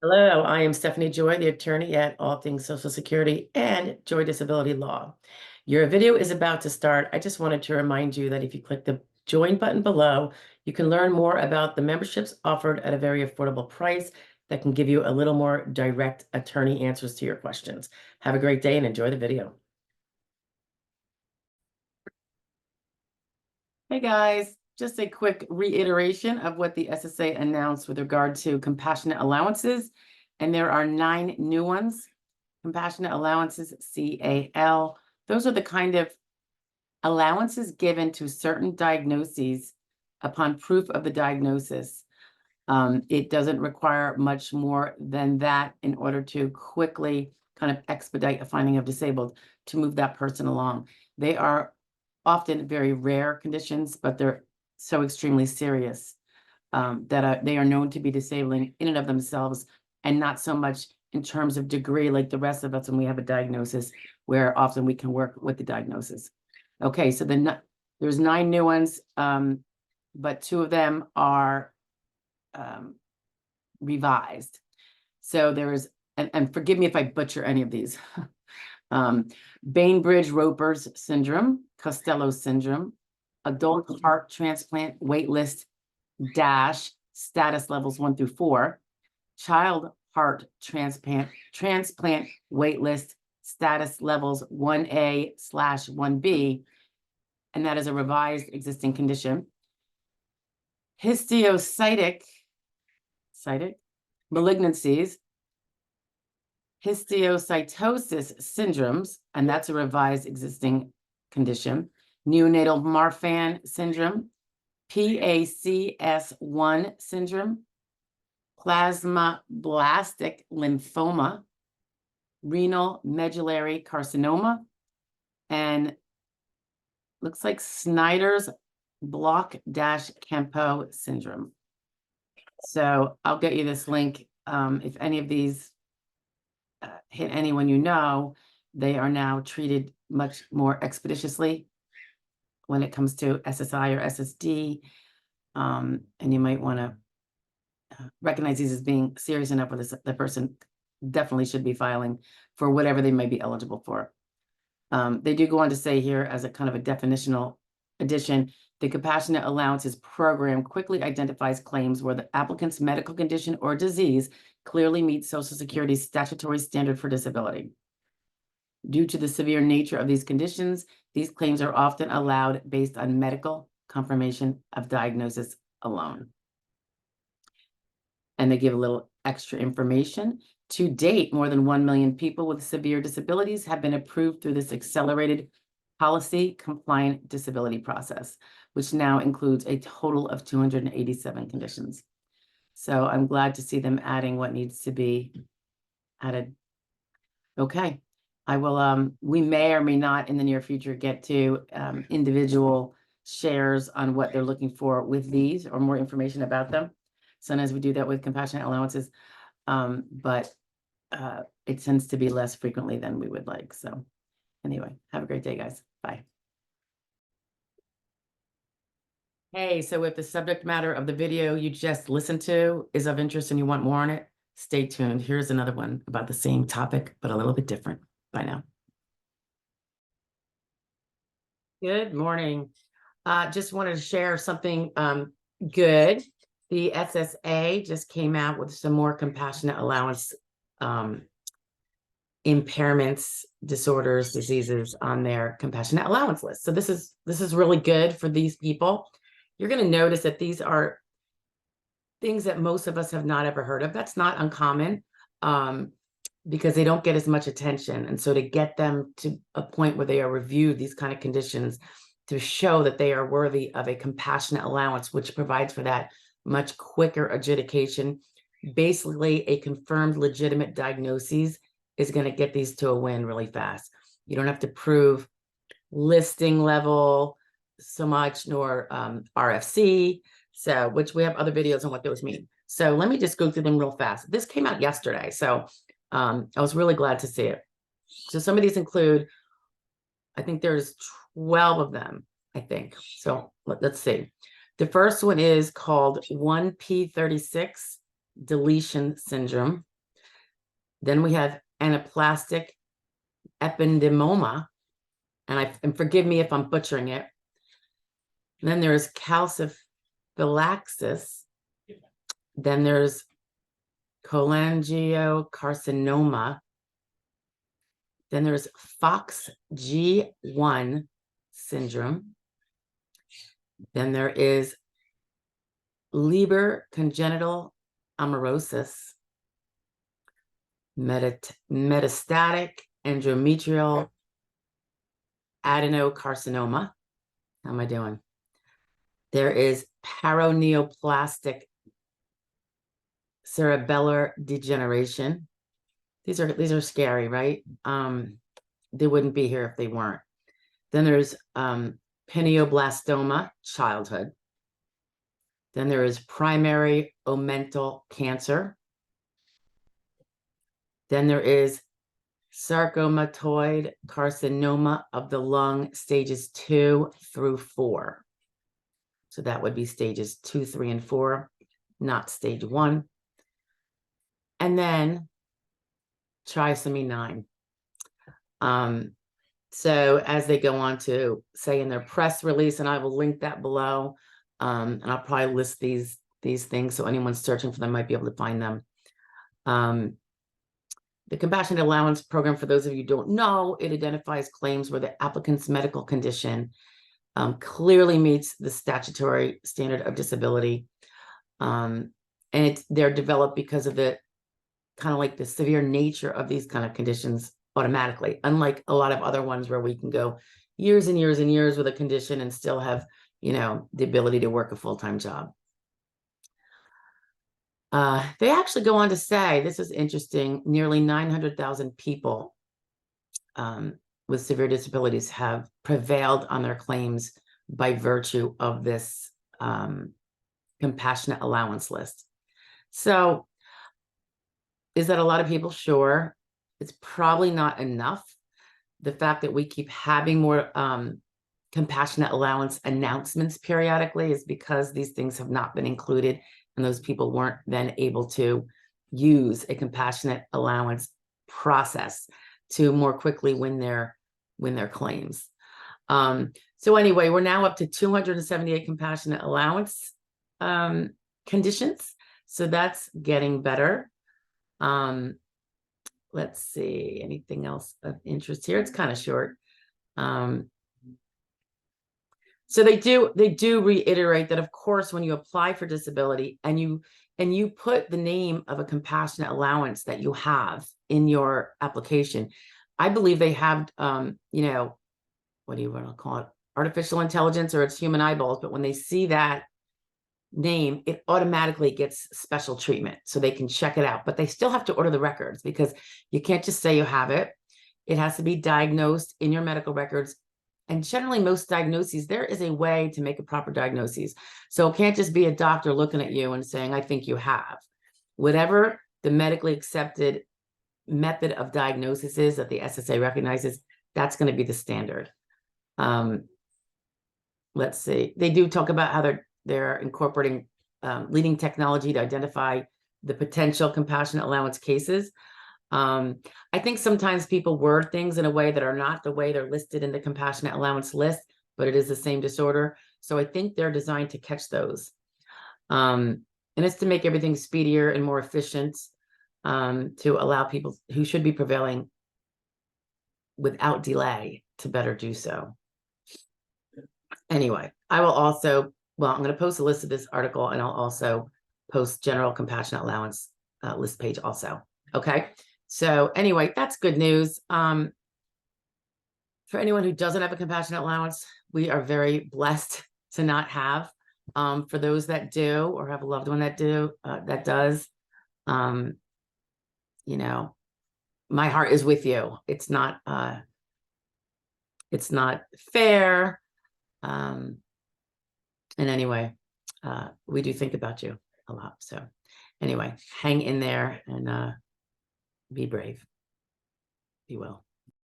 Hello, I am Stephanie Joy, the attorney at All Things Social Security and Joy Disability Law. Your video is about to start. I just wanted to remind you that if you click the join button below, you can learn more about the memberships offered at a very affordable price that can give you a little more direct attorney answers to your questions. Have a great day and enjoy the video. Hey guys, just a quick reiteration of what the SSA announced with regard to compassionate allowances. And there are 9 new ones. Compassionate allowances, CAL. Those are the kind of allowances given to certain diagnoses upon proof of the diagnosis. It doesn't require much more than that in order to quickly kind of expedite a finding of disabled to move that person along. They are often very rare conditions, but they're so extremely serious that they are known to be disabling in and of themselves, and not so much in terms of degree like the rest of us when we have a diagnosis, where often we can work with the diagnosis. Okay, so there's 9 new ones, but 2 of them are revised. So there's, and forgive me if I butcher any of these. Bainbridge-Ropers syndrome, Costello syndrome, adult heart transplant waitlist dash status levels 1 through 4, child heart transplant waitlist status levels 1A/1B, and that is a revised existing condition. Histiocytic malignancies, histiocytosis syndromes, and that's a revised existing condition. Neonatal Marfan syndrome, PACS1 syndrome, Plasmablastic lymphoma, renal medullary carcinoma, and looks like Snijders Blok-Campeau syndrome. So I'll get you this link. If any of these hit anyone you know, they are now treated much more expeditiously when it comes to SSI or SSD. And you might want to recognize these as being serious enough where the person definitely should be filing for whatever they might be eligible for. They do go on to say here, as a kind of a definitional addition, the Compassionate Allowances Program quickly identifies claims where the applicant's medical condition or disease clearly meets Social Security's statutory standard for disability. Due to the severe nature of these conditions, these claims are often allowed based on medical confirmation of diagnosis alone. And they give a little extra information. To date, more than 1 million people with severe disabilities have been approved through this accelerated policy compliant disability process, which now includes a total of 287 conditions. So I'm glad to see them adding what needs to be added. Okay, I will, we may or may not in the near future get to individual shares on what they're looking for with these, or more information about them. Sometimes we do that with compassionate allowances, but it tends to be less frequently than we would like. So anyway, have a great day, guys. Bye. Hey, so if the subject matter of the video you just listened to is of interest and you want more on it, stay tuned. Here's another one about the same topic, but a little bit different. Bye now. Good morning. Just wanted to share something good. The SSA just came out with some more compassionate allowance impairments, disorders, diseases on their compassionate allowance list. So this is really good for these people. You're going to notice that these are things that most of us have not ever heard of. That's not uncommon because they don't get as much attention. And so to get them to a point where they are reviewed, these kind of conditions, to show that they are worthy of a compassionate allowance, which provides for that much quicker adjudication, basically a confirmed legitimate diagnosis, is going to get these to a win really fast. You don't have to prove listing level so much, nor RFC, so which we have other videos on what those mean. So let me just go through them real fast. This came out yesterday, so I was really glad to see it. So some of these include, I think there's 12 of them, I think. So let's see. The first one is called 1p36 deletion syndrome. Then we have anaplastic ependymoma, and forgive me if I'm butchering it. And then there's calciphylaxis. Then there's cholangiocarcinoma. Then there's FOXG1 syndrome. Then there is Leber congenital amaurosis, metastatic endometrial adenocarcinoma. How am I doing? There is paraneoplastic cerebellar degeneration. These are scary, right? They wouldn't be here if they weren't. Then there's pineoblastoma, childhood. Then there is primary omental cancer. Then there is sarcomatoid carcinoma of the lung, stages 2 through 4. So that would be stages 2, 3, and 4, not stage 1. And then trisomy 9. So as they go on to say in their press release, and I will link that below, and I'll probably list these things so anyone searching for them might be able to find them. The Compassionate Allowance Program, for those of you who don't know, it identifies claims where the applicant's medical condition clearly meets the statutory standard of disability. And they're developed because of the kind of like the severe nature of these kind of conditions automatically, unlike a lot of other ones where we can go years and years and years with a condition and still have, you know, the ability to work a full-time job. They actually go on to say, this is interesting, nearly 900,000 people with severe disabilities have prevailed on their claims by virtue of this compassionate allowance list. So is that a lot of people? Sure. It's probably not enough. The fact that we keep having more compassionate allowance announcements periodically is because these things have not been included, and those people weren't then able to use a compassionate allowance process to more quickly win their claims. So anyway, we're now up to 278 compassionate allowance conditions. So that's getting better. Let's see, anything else of interest here? It's kind of short. So they do reiterate that, of course, when you apply for disability and you put the name of a compassionate allowance that you have in your application, I believe they have, you know, what do you want to call it? Artificial intelligence, or it's human eyeballs. But when they see that name, it automatically gets special treatment, so they can check it out. But they still have to order the records, because you can't just say you have it. It has to be diagnosed in your medical records. And generally, most diagnoses, there is a way to make a proper diagnosis. So it can't just be a doctor looking at you and saying, I think you have. Whatever the medically accepted method of diagnosis is that the SSA recognizes, that's going to be the standard. Let's see. They do talk about how they're incorporating leading technology to identify the potential compassionate allowance cases. I think sometimes people word things in a way that are not the way they're listed in the compassionate allowance list, but it is the same disorder. So I think they're designed to catch those. And it's to make everything speedier and more efficient, to allow people who should be prevailing without delay to better do so. Anyway, I will also, well, I'm going to post a list of this article, and I'll also post general compassionate allowance list page also. Okay. So anyway, that's good news. For anyone who doesn't have a compassionate allowance, we are very blessed to not have. For those that do, or have a loved one that does, you know, my heart is with you. It's not fair. And anyway, we do think about you a lot. So anyway, hang in there and be brave. Be well.